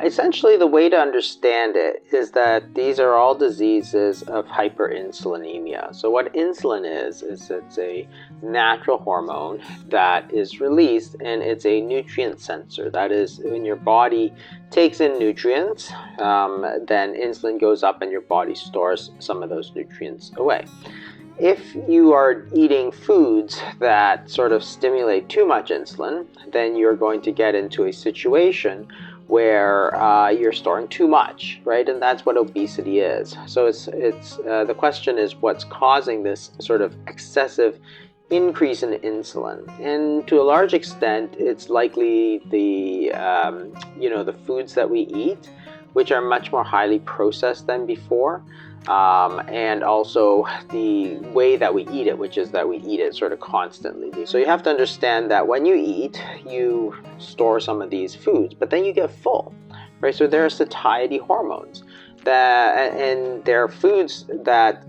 Essentially, the way to understand it is that these are all diseases of hyperinsulinemia. So what insulin is it's a natural hormone that is released, and it's a nutrient sensor. That is, when your body takes in nutrients, then insulin goes up and your body stores some of those nutrients away. If you are eating foods that sort of stimulate too much insulin, then you're going to get into a situation where you're storing too much, right? And that's what obesity is. So it's the question is, what's causing this sort of excessive increase in insulin? And to a large extent, it's likely the the foods that we eat, which are much more highly processed than before. And also the way that we eat it, which is that we eat it sort of constantly. So you have to understand that when you eat, you store some of these foods, but then you get full, right? So there are satiety hormones and there are foods that,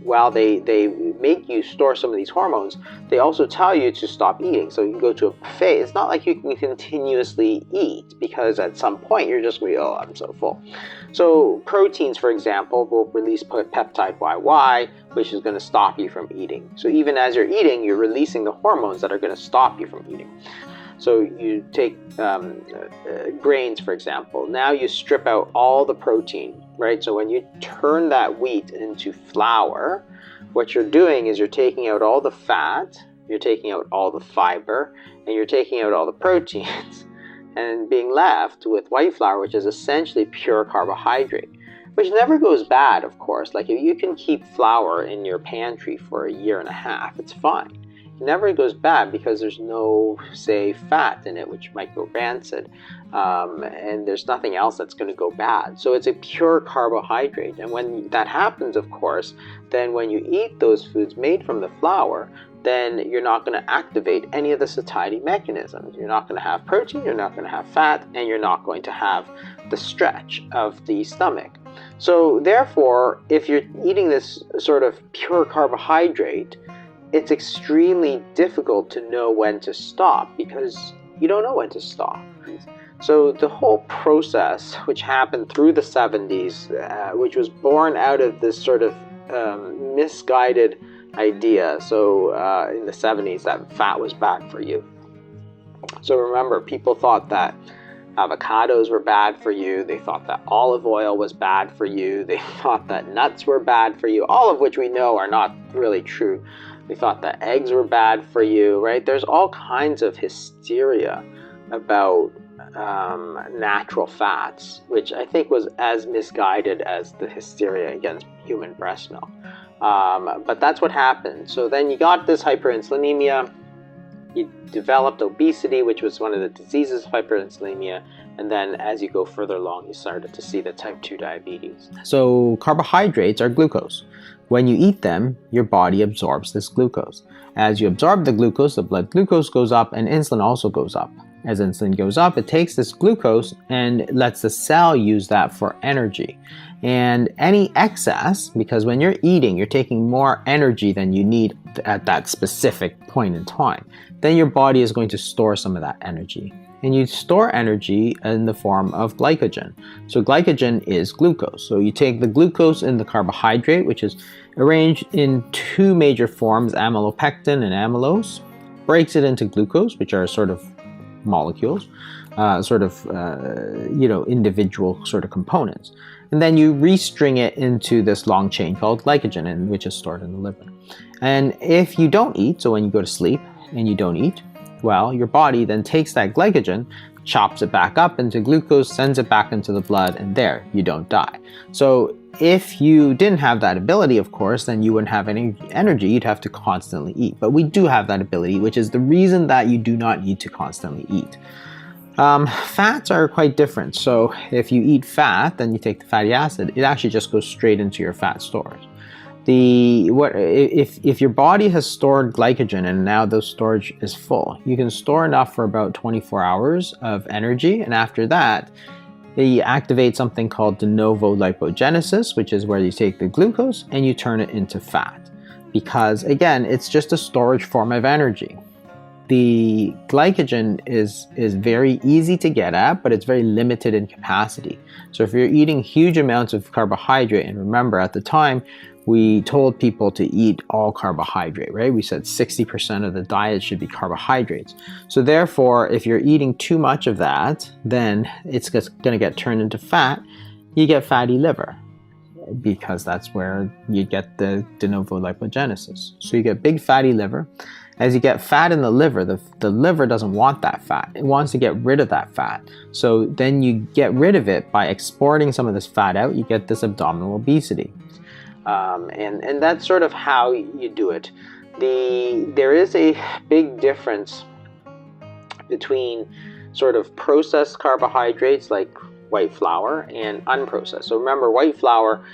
while they make you store some of these hormones, they also tell you to stop eating. So you go to a buffet, it's not like you can continuously eat, because at some point you're just going, oh, I'm so full. So proteins, for example, will release peptide YY, which is going to stop you from eating. So even as you're eating, you're releasing the hormones that are going to stop you from eating. So you take grains, for example. Now you strip out all the protein, right? So when you turn that wheat into flour, what you're doing is you're taking out all the fat, you're taking out all the fiber, and you're taking out all the proteins, and being left with white flour, which is essentially pure carbohydrate, which never goes bad, of course. Like, if you can keep flour in your pantry for a year and a half, it's fine. It never goes bad because there's no, say, fat in it, which might go rancid, and there's nothing else that's going to go bad. So it's a pure carbohydrate. And when that happens, of course, then when you eat those foods made from the flour, then you're not going to activate any of the satiety mechanisms. You're not going to have protein, you're not going to have fat, and you're not going to have the stretch of the stomach. So therefore, if you're eating this sort of pure carbohydrate, it's extremely difficult to know when to stop, because you don't know when to stop. So the whole process, which happened through the 70s, which was born out of this sort of misguided idea, so in the 70s, that fat was bad for you. So remember, people thought that avocados were bad for you. They thought that olive oil was bad for you. They thought that nuts were bad for you, all of which we know are not really true. They thought that eggs were bad for you, right? There's all kinds of hysteria about natural fats, which I think was as misguided as the hysteria against human breast milk. But that's what happened. So then you got this hyperinsulinemia, you developed obesity, which was one of the diseases of hyperinsulinemia, and then as you go further along, you started to see the type 2 diabetes. So carbohydrates are glucose. When you eat them, your body absorbs this glucose. As you absorb the glucose, the blood glucose goes up and insulin also goes up. As insulin goes up, it takes this glucose and lets the cell use that for energy. And any excess, because when you're eating, you're taking more energy than you need at that specific point in time, then your body is going to store some of that energy. And you store energy in the form of glycogen. So glycogen is glucose. So you take the glucose in the carbohydrate, which is arranged in two major forms, amylopectin and amylose, breaks it into glucose, which are sort of molecules, individual sort of components. And then you restring it into this long chain called glycogen, which is stored in the liver. And if you don't eat, so when you go to sleep and you don't eat, well, your body then takes that glycogen, chops it back up into glucose, sends it back into the blood, and there, you don't die. So if you didn't have that ability, of course, then you wouldn't have any energy. You'd have to constantly eat. But we do have that ability, which is the reason that you do not need to constantly eat. Fats are quite different. So if you eat fat, then you take the fatty acid, it actually just goes straight into your fat stores. If your body has stored glycogen and now the storage is full, you can store enough for about 24 hours of energy, and after that, you activate something called de novo lipogenesis, which is where you take the glucose and you turn it into fat. Because again, it's just a storage form of energy. the glycogen is very easy to get at, but it's very limited in capacity. So if you're eating huge amounts of carbohydrate, and remember at the time, we told people to eat all carbohydrate, right? We said 60% of the diet should be carbohydrates. So therefore, if you're eating too much of that, then it's going to get turned into fat. You get fatty liver, because that's where you get the de novo lipogenesis. So you get big fatty liver. As you get fat in the liver, the liver doesn't want that fat. It wants to get rid of that fat. So then you get rid of it by exporting some of this fat out. You get this abdominal obesity. And that's sort of how you do it. There is a big difference between sort of processed carbohydrates like white flour and unprocessed. So remember, white flour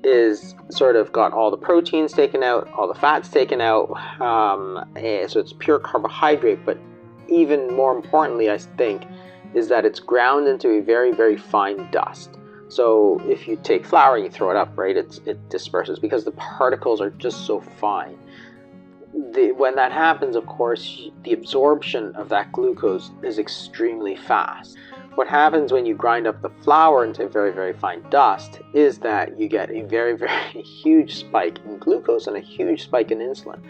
is sort of got all the proteins taken out, all the fats taken out, so it's pure carbohydrate. But even more importantly, I think, is that it's ground into a very, very fine dust. So if you take flour and you throw it up, right, it disperses because the particles are just so fine. When that happens, of course, the absorption of that glucose is extremely fast. What happens when you grind up the flour into very, very fine dust is that you get a very, very huge spike in glucose and a huge spike in insulin.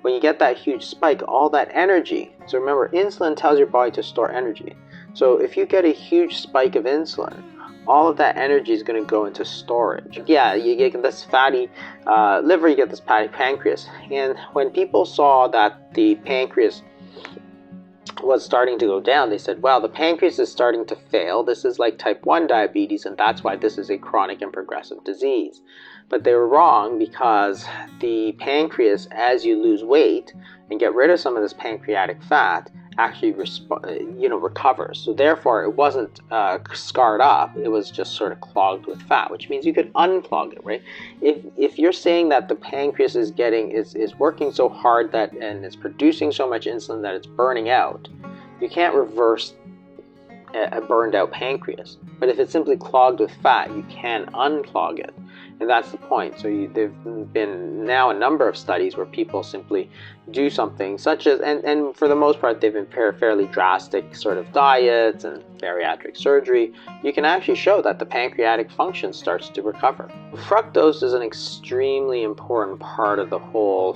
When you get that huge spike, all that energy, so remember, insulin tells your body to store energy. So if you get a huge spike of insulin, all of that energy is going to go into storage. Yeah, you get this fatty liver, you get this fatty pancreas. And when people saw that the pancreas was starting to go down, they said, wow, the pancreas is starting to fail. This is like type 1 diabetes, and that's why this is a chronic and progressive disease. But they were wrong, because the pancreas, as you lose weight and get rid of some of this pancreatic fat, actually recovers. So therefore, it wasn't scarred up. It was just sort of clogged with fat, which means you could unclog it, right? If you're saying that the pancreas is working so hard and it's producing so much insulin that it's burning out, you can't reverse a burned out pancreas. But if it's simply clogged with fat, you can unclog it. And that's the point. So there've been now a number of studies where people simply do something such as, and for the most part, they've been fairly drastic sort of diets and bariatric surgery. You can actually show that the pancreatic function starts to recover. Fructose is an extremely important part of the whole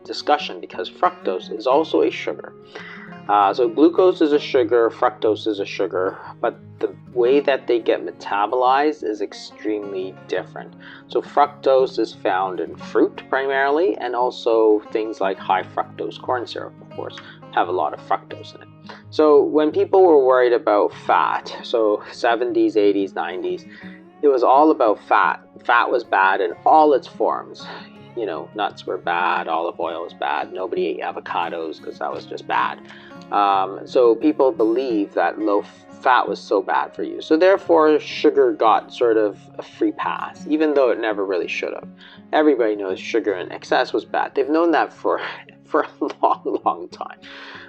discussion, because fructose is also a sugar. So glucose is a sugar, fructose is a sugar, but the way that they get metabolized is extremely different. So fructose is found in fruit primarily, and also things like high fructose corn syrup, of course, have a lot of fructose in it. So when people were worried about fat, so 70s, 80s, 90s, it was all about fat. Fat was bad in all its forms. You know, nuts were bad, olive oil was bad, nobody ate avocados because that was just bad. So people believed that low fat was so bad for you. So therefore, sugar got sort of a free pass, even though it never really should have. Everybody knows sugar in excess was bad. They've known that for a long, long time.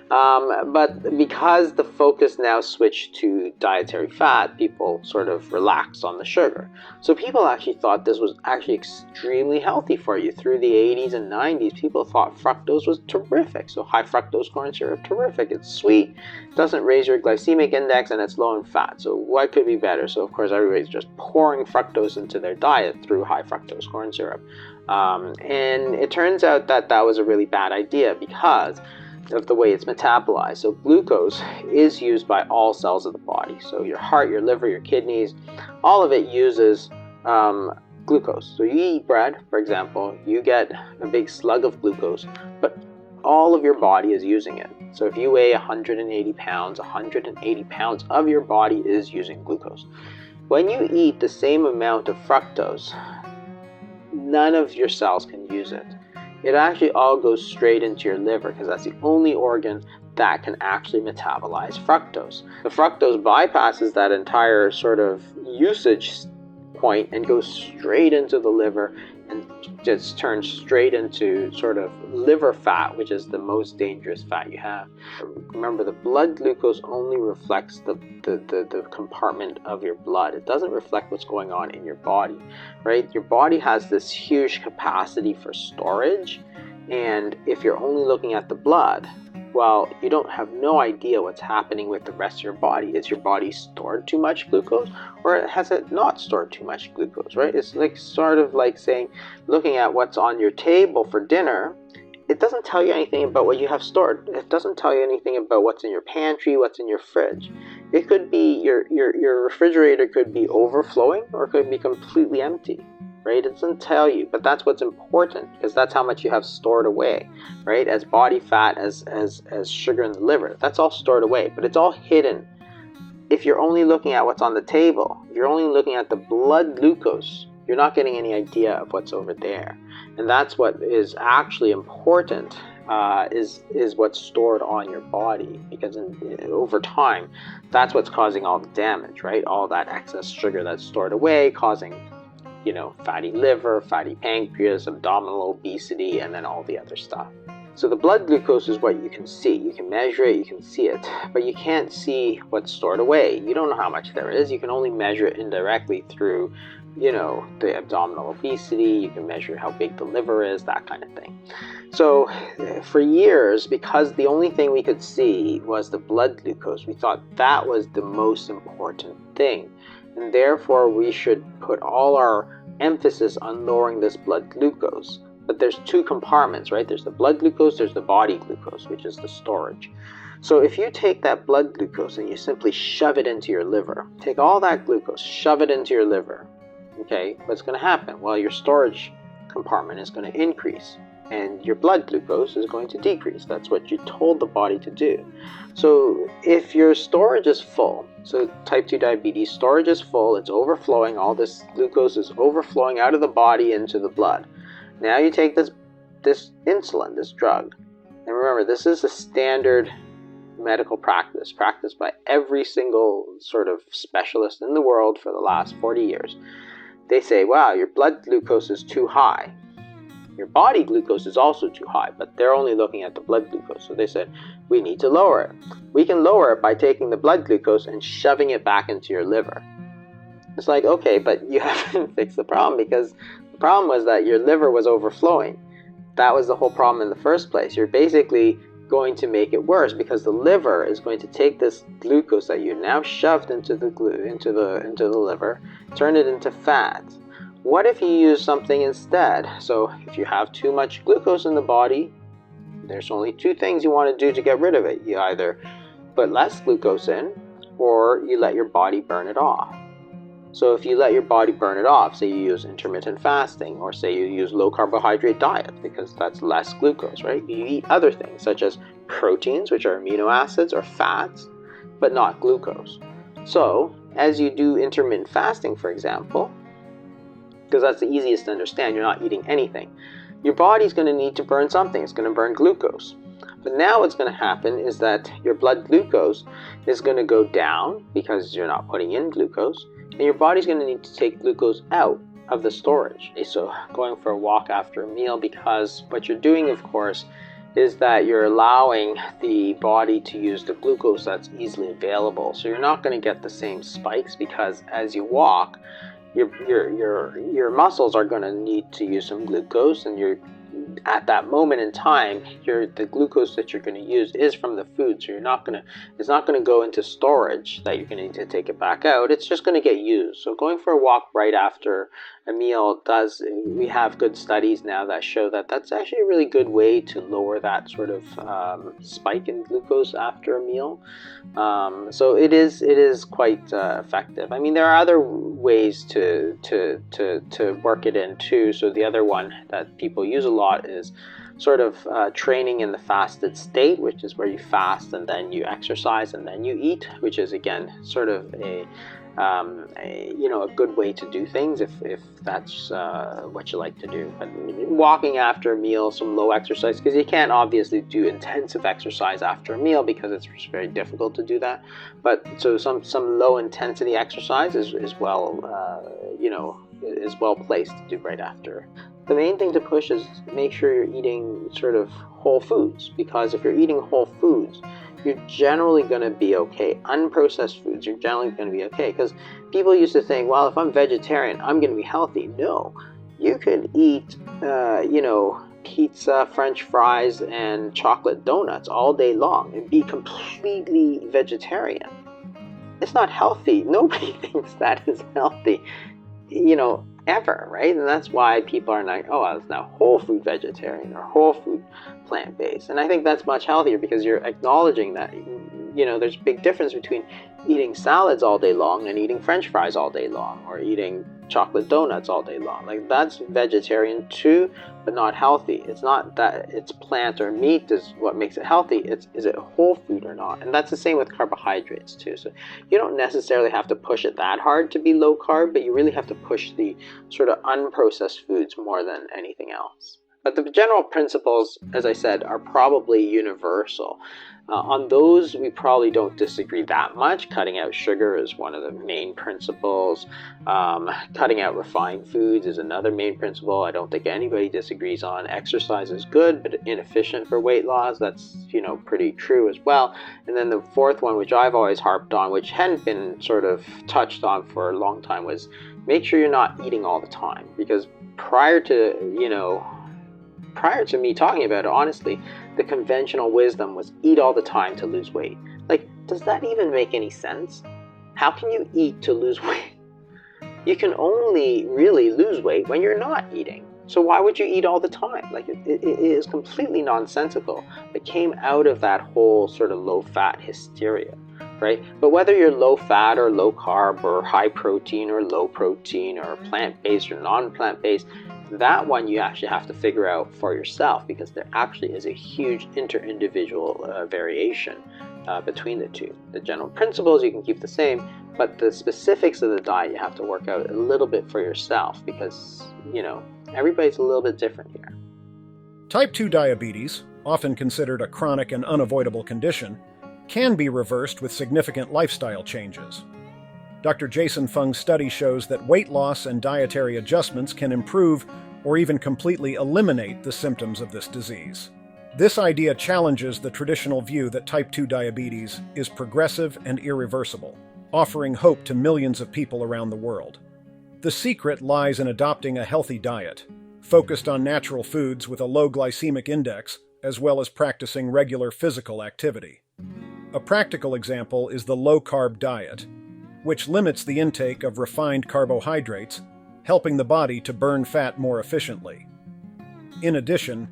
But because the focus now switched to dietary fat, people sort of relaxed on the sugar. So people actually thought this was actually extremely healthy for you. Through the 80s and 90s, people thought fructose was terrific. So high fructose corn syrup, terrific. It's sweet, doesn't raise your glycemic index, and it's low in fat. So what could be better? So of course, everybody's just pouring fructose into their diet through high fructose corn syrup. And it turns out that that was a really bad idea because of the way it's metabolized. So glucose is used by all cells of the body. So your heart, your liver, your kidneys, all of it uses glucose. So you eat bread, for example, you get a big slug of glucose, but all of your body is using it. So if you weigh 180 pounds, 180 pounds of your body is using glucose. When you eat the same amount of fructose, none of your cells can use it. It actually all goes straight into your liver because that's the only organ that can actually metabolize fructose. The fructose bypasses that entire sort of usage point and goes straight into the liver and just turns straight into sort of liver fat, which is the most dangerous fat you have. Remember, the blood glucose only reflects the compartment of your blood. It doesn't reflect what's going on in your body, right? Your body has this huge capacity for storage, And if you're only looking at the blood, well, you don't have no idea what's happening with the rest of your body. Is your body stored too much glucose, or has it not stored too much glucose, right? It's like sort of like saying, looking at what's on your table for dinner, it doesn't tell you anything about what you have stored. It doesn't tell you anything about what's in your pantry, what's in your fridge. It could be your refrigerator could be overflowing, or it could be completely empty. Right? It doesn't tell you, but that's what's important, because that's how much you have stored away, right? As body fat, as sugar in the liver, that's all stored away, but it's all hidden. If you're only looking at what's on the table, if you're only looking at the blood glucose, you're not getting any idea of what's over there. And that's what is actually important, is what's stored on your body, because over time, that's what's causing all the damage, right? All that excess sugar that's stored away, causing fatty liver, fatty pancreas, abdominal obesity, and then all the other stuff. So the blood glucose is what you can see. You can measure it, you can see it, but you can't see what's stored away. You don't know how much there is. You can only measure it indirectly through, the abdominal obesity. You can measure how big the liver is, that kind of thing. So for years, because the only thing we could see was the blood glucose, we thought that was the most important thing. And therefore, we should put all our emphasis on lowering this blood glucose. But there's two compartments, right? There's the blood glucose, there's the body glucose, which is the storage. So if you take that blood glucose and you simply shove it into your liver, take all that glucose, shove it into your liver, okay, what's going to happen? Well, your storage compartment is going to increase, and your blood glucose is going to decrease. That's what you told the body to do. So if your storage is full, so type 2 diabetes, storage is full, it's overflowing, all this glucose is overflowing out of the body into the blood. Now you take this insulin, this drug, and remember, this is a standard medical practice, practiced by every single sort of specialist in the world for the last 40 years. They say, wow, your blood glucose is too high. Your body glucose is also too high, but they're only looking at the blood glucose. So they said, we need to lower it. We can lower it by taking the blood glucose and shoving it back into your liver. It's like, okay, but you haven't fixed the problem, because the problem was that your liver was overflowing. That was the whole problem in the first place. You're basically going to make it worse, because the liver is going to take this glucose that you now shoved into the liver, turn it into fat. What if you use something instead? So if you have too much glucose in the body, there's only two things you want to do to get rid of it. You either put less glucose in, or you let your body burn it off. So if you let your body burn it off, say you use intermittent fasting, or say you use low carbohydrate diet, because that's less glucose, right? You eat other things such as proteins, which are amino acids, or fats, but not glucose. So as you do intermittent fasting, for example, because that's the easiest to understand, you're not eating anything, your body's going to need to burn something. It's going to burn glucose. But now what's going to happen is that your blood glucose is going to go down, because you're not putting in glucose, and your body's going to need to take glucose out of the storage. So going for a walk after a meal, because what you're doing, of course, is that you're allowing the body to use the glucose that's easily available. So you're not going to get the same spikes, because as you walk, your muscles are going to need to use some glucose, and you're at that moment in time, the glucose that you're going to use is from the food, so it's not going to go into storage that you're going to need to take it back out. It's just going to get used. So going for a walk right after a meal we have good studies now that show that that's actually a really good way to lower that sort of spike in glucose after a meal. So it is quite effective. I mean, there are other ways to work it in too. So the other one that people use a lot is sort of training in the fasted state, which is where you fast and then you exercise and then you eat, which is again sort of a good way to do things if that's what you like to do. But walking after a meal, some low exercise, because you can't obviously do intensive exercise after a meal because it's very difficult to do that. But so some low intensity exercise is well placed to do right after. The main thing to push is make sure you're eating sort of whole foods, because if you're eating whole foods, you're generally going to be okay. Unprocessed foods, you're generally going to be okay. Because people used to think, well, if I'm vegetarian, I'm going to be healthy. No, you could eat, pizza, French fries, and chocolate donuts all day long and be completely vegetarian. It's not healthy. Nobody thinks that is healthy, ever, right? And that's why people are like, oh, I was now whole food vegetarian or whole food plant-based. And I think that's much healthier because you're acknowledging that, there's a big difference between eating salads all day long and eating French fries all day long, or eating chocolate donuts all day long. Like, that's vegetarian too, but not healthy. It's not that it's plant or meat is what makes it healthy. Is it whole food or not? And that's the same with carbohydrates too. So you don't necessarily have to push it that hard to be low carb, but you really have to push the sort of unprocessed foods more than anything else. But the general principles, as I said, are probably universal. On those, we probably don't disagree that much. Cutting out sugar is one of the main principles. Cutting out refined foods is another main principle I don't think anybody disagrees on. Exercise is good, but inefficient for weight loss. That's, pretty true as well. And then the fourth one, which I've always harped on, which hadn't been sort of touched on for a long time, was make sure you're not eating all the time. Because prior to me talking about it, honestly, the conventional wisdom was eat all the time to lose weight. Like, does that even make any sense? How can you eat to lose weight? You can only really lose weight when you're not eating. So why would you eat all the time? Like, it is completely nonsensical. It came out of that whole sort of low-fat hysteria, right? But whether you're low-fat or low-carb or high-protein or low-protein or plant-based or non-plant-based, that one you actually have to figure out for yourself, because there actually is a huge inter-individual variation between the two. The general principles you can keep the same, but the specifics of the diet you have to work out a little bit for yourself, because, everybody's a little bit different here. Type 2 diabetes, often considered a chronic and unavoidable condition, can be reversed with significant lifestyle changes. Dr. Jason Fung's study shows that weight loss and dietary adjustments can improve or even completely eliminate the symptoms of this disease. This idea challenges the traditional view that type 2 diabetes is progressive and irreversible, offering hope to millions of people around the world. The secret lies in adopting a healthy diet, focused on natural foods with a low glycemic index, as well as practicing regular physical activity. A practical example is the low-carb diet, which limits the intake of refined carbohydrates, helping the body to burn fat more efficiently. In addition,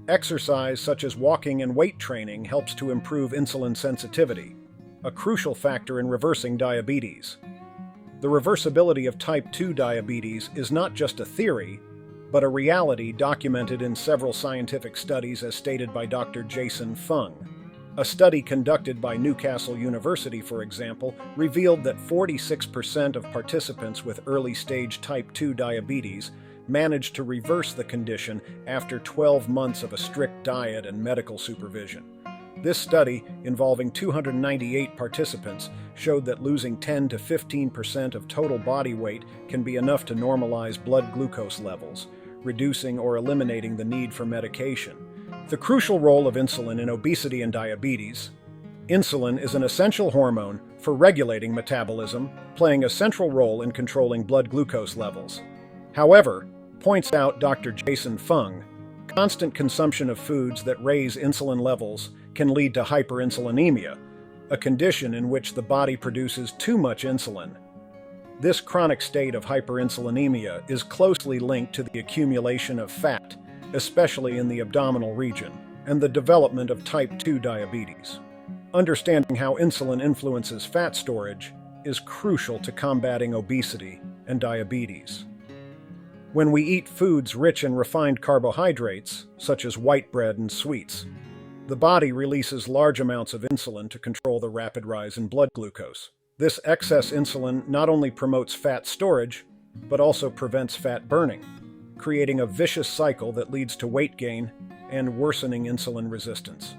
exercise such as walking and weight training helps to improve insulin sensitivity, a crucial factor in reversing diabetes. The reversibility of type 2 diabetes is not just a theory, but a reality documented in several scientific studies, as stated by Dr. Jason Fung. A study conducted by Newcastle University, for example, revealed that 46% of participants with early-stage type 2 diabetes managed to reverse the condition after 12 months of a strict diet and medical supervision. This study, involving 298 participants, showed that losing 10 to 15% of total body weight can be enough to normalize blood glucose levels, reducing or eliminating the need for medication. The crucial role of insulin in obesity and diabetes. Insulin is an essential hormone for regulating metabolism, playing a central role in controlling blood glucose levels. However, points out Dr. Jason Fung, constant consumption of foods that raise insulin levels can lead to hyperinsulinemia, a condition in which the body produces too much insulin. This chronic state of hyperinsulinemia is closely linked to the accumulation of fat, especially in the abdominal region, and the development of type 2 diabetes. Understanding how insulin influences fat storage is crucial to combating obesity and diabetes. When we eat foods rich in refined carbohydrates, such as white bread and sweets, the body releases large amounts of insulin to control the rapid rise in blood glucose. This excess insulin not only promotes fat storage, but also prevents fat burning, creating a vicious cycle that leads to weight gain and worsening insulin resistance.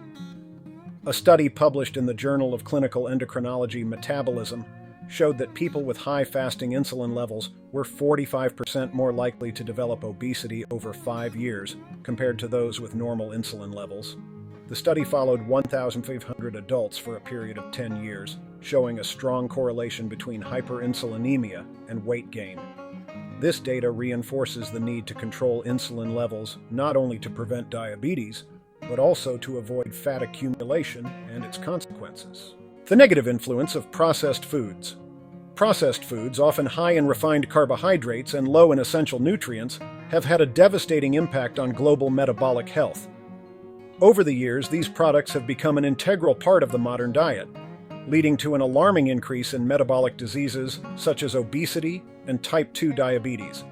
A study published in the Journal of Clinical Endocrinology Metabolism showed that people with high fasting insulin levels were 45% more likely to develop obesity over 5 years compared to those with normal insulin levels. The study followed 1,500 adults for a period of 10 years, showing a strong correlation between hyperinsulinemia and weight gain. This data reinforces the need to control insulin levels not only to prevent diabetes, but also to avoid fat accumulation and its consequences. The negative influence of processed foods. Processed foods, often high in refined carbohydrates and low in essential nutrients, have had a devastating impact on global metabolic health. Over the years, these products have become an integral part of the modern diet, leading to an alarming increase in metabolic diseases such as obesity and type 2 diabetes.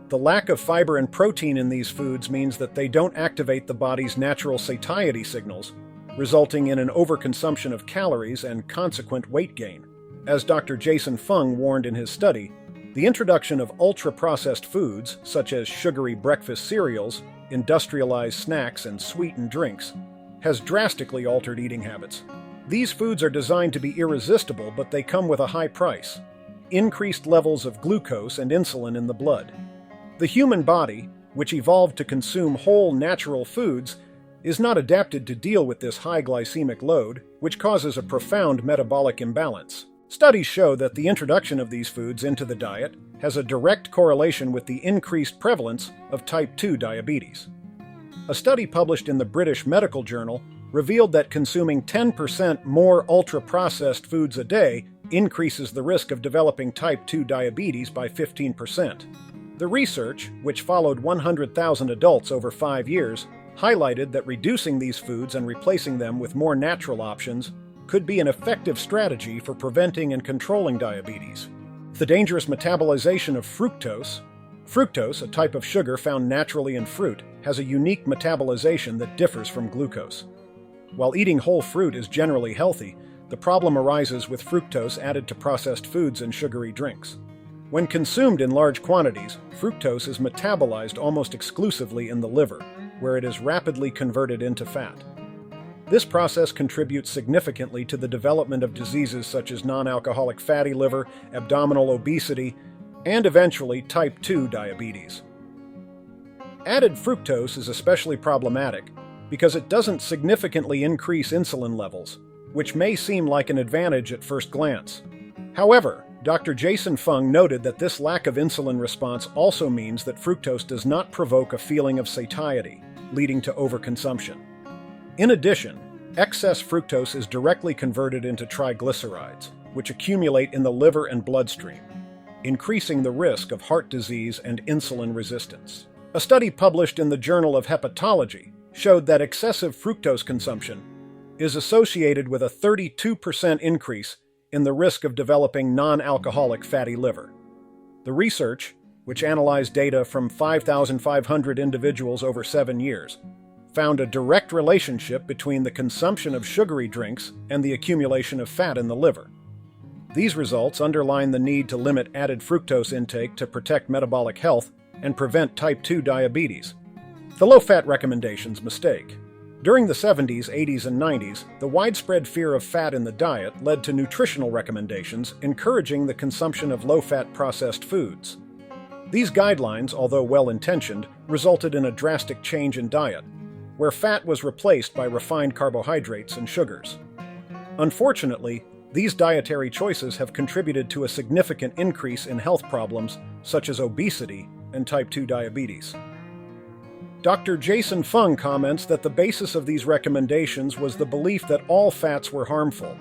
The lack of fiber and protein in these foods means that they don't activate the body's natural satiety signals, resulting in an overconsumption of calories and consequent weight gain. As Dr. Jason Fung warned in his study, the introduction of ultra-processed foods, such as sugary breakfast cereals, industrialized snacks, and sweetened drinks, has drastically altered eating habits. These foods are designed to be irresistible, but they come with a high price: increased levels of glucose and insulin in the blood. The human body, which evolved to consume whole, natural foods, is not adapted to deal with this high glycemic load, which causes a profound metabolic imbalance. Studies show that the introduction of these foods into the diet has a direct correlation with the increased prevalence of type 2 diabetes. A study published in the British Medical Journal revealed that consuming 10% more ultra-processed foods a day increases the risk of developing type 2 diabetes by 15%. The research, which followed 100,000 adults over 5 years, highlighted that reducing these foods and replacing them with more natural options could be an effective strategy for preventing and controlling diabetes. The dangerous metabolization of fructose. Fructose, a type of sugar found naturally in fruit, has a unique metabolization that differs from glucose. While eating whole fruit is generally healthy, the problem arises with fructose added to processed foods and sugary drinks. When consumed in large quantities, fructose is metabolized almost exclusively in the liver, where it is rapidly converted into fat. This process contributes significantly to the development of diseases such as non-alcoholic fatty liver, abdominal obesity, and eventually type 2 diabetes. Added fructose is especially problematic because it doesn't significantly increase insulin levels, which may seem like an advantage at first glance. However, Dr. Jason Fung noted that this lack of insulin response also means that fructose does not provoke a feeling of satiety, leading to overconsumption. In addition, excess fructose is directly converted into triglycerides, which accumulate in the liver and bloodstream, increasing the risk of heart disease and insulin resistance. A study published in the Journal of Hepatology showed that excessive fructose consumption is associated with a 32% increase in the risk of developing non-alcoholic fatty liver. The research, which analyzed data from 5,500 individuals over 7 years, found a direct relationship between the consumption of sugary drinks and the accumulation of fat in the liver. These results underline the need to limit added fructose intake to protect metabolic health and prevent type 2 diabetes. The low-fat recommendations mistake. During the 70s, 80s, and 90s, the widespread fear of fat in the diet led to nutritional recommendations encouraging the consumption of low-fat processed foods. These guidelines, although well-intentioned, resulted in a drastic change in diet, where fat was replaced by refined carbohydrates and sugars. Unfortunately, these dietary choices have contributed to a significant increase in health problems such as obesity and type 2 diabetes. Dr. Jason Fung comments that the basis of these recommendations was the belief that all fats were harmful,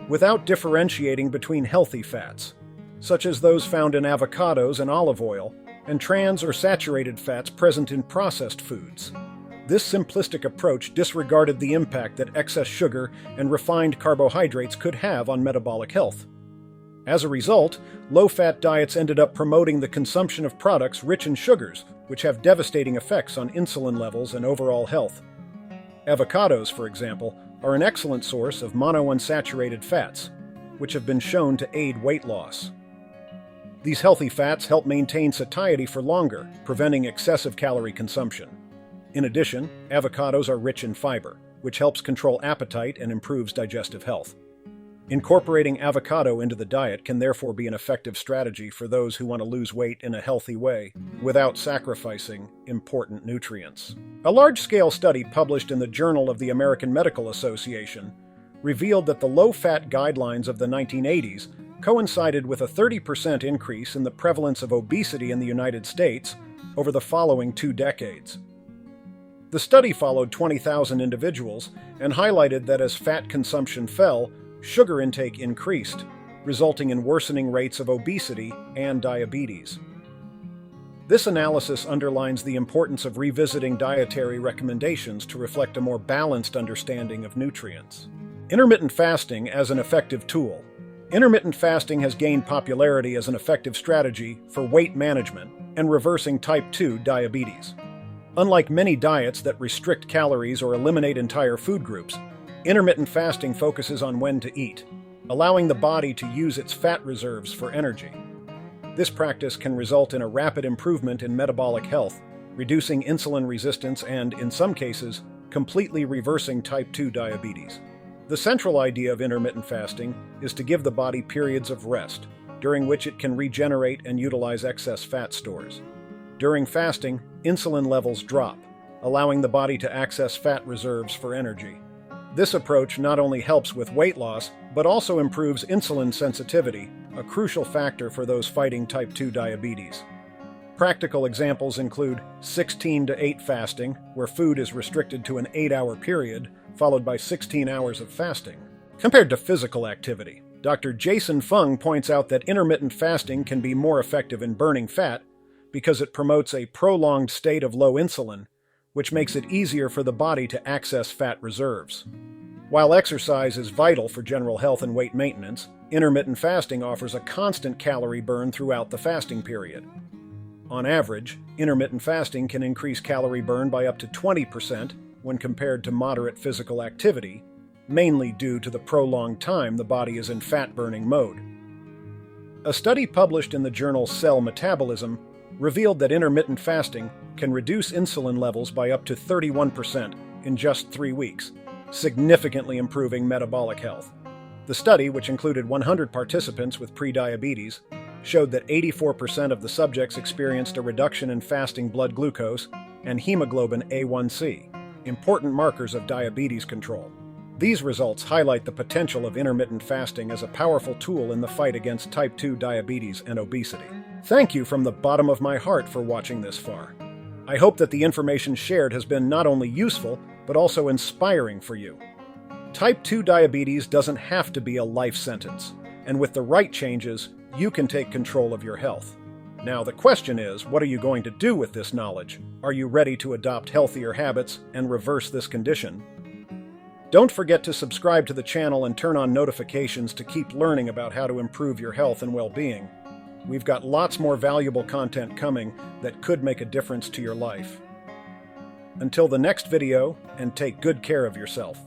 without differentiating between healthy fats, such as those found in avocados and olive oil, and trans or saturated fats present in processed foods. This simplistic approach disregarded the impact that excess sugar and refined carbohydrates could have on metabolic health. As a result, low-fat diets ended up promoting the consumption of products rich in sugars, which have devastating effects on insulin levels and overall health. Avocados, for example, are an excellent source of monounsaturated fats, which have been shown to aid weight loss. These healthy fats help maintain satiety for longer, preventing excessive calorie consumption. In addition, avocados are rich in fiber, which helps control appetite and improves digestive health. Incorporating avocado into the diet can therefore be an effective strategy for those who want to lose weight in a healthy way, without sacrificing important nutrients. A large-scale study published in the Journal of the American Medical Association revealed that the low-fat guidelines of the 1980s coincided with a 30% increase in the prevalence of obesity in the United States over the following 2 decades. The study followed 20,000 individuals and highlighted that as fat consumption fell, sugar intake increased, resulting in worsening rates of obesity and diabetes. This analysis underlines the importance of revisiting dietary recommendations to reflect a more balanced understanding of nutrients. Intermittent fasting as an effective tool. Intermittent fasting has gained popularity as an effective strategy for weight management and reversing type 2 diabetes. Unlike many diets that restrict calories or eliminate entire food groups, intermittent fasting focuses on when to eat, allowing the body to use its fat reserves for energy. This practice can result in a rapid improvement in metabolic health, reducing insulin resistance and, in some cases, completely reversing type 2 diabetes. The central idea of intermittent fasting is to give the body periods of rest, during which it can regenerate and utilize excess fat stores. During fasting, insulin levels drop, allowing the body to access fat reserves for energy. This approach not only helps with weight loss, but also improves insulin sensitivity, a crucial factor for those fighting type 2 diabetes. Practical examples include 16-8 fasting, where food is restricted to an 8-hour period, followed by 16 hours of fasting. Compared to physical activity, Dr. Jason Fung points out that intermittent fasting can be more effective in burning fat because it promotes a prolonged state of low insulin, which makes it easier for the body to access fat reserves. While exercise is vital for general health and weight maintenance, intermittent fasting offers a constant calorie burn throughout the fasting period. On average, intermittent fasting can increase calorie burn by up to 20% when compared to moderate physical activity, mainly due to the prolonged time the body is in fat-burning mode. A study published in the journal Cell Metabolism revealed that intermittent fasting can reduce insulin levels by up to 31% in just 3 weeks, significantly improving metabolic health. The study, which included 100 participants with prediabetes, showed that 84% of the subjects experienced a reduction in fasting blood glucose and hemoglobin A1C, important markers of diabetes control. These results highlight the potential of intermittent fasting as a powerful tool in the fight against type 2 diabetes and obesity. Thank you from the bottom of my heart for watching this far. I hope that the information shared has been not only useful, but also inspiring for you. Type 2 diabetes doesn't have to be a life sentence, and with the right changes, you can take control of your health. Now the question is, what are you going to do with this knowledge? Are you ready to adopt healthier habits and reverse this condition? Don't forget to subscribe to the channel and turn on notifications to keep learning about how to improve your health and well-being. We've got lots more valuable content coming that could make a difference to your life. Until the next video, and take good care of yourself.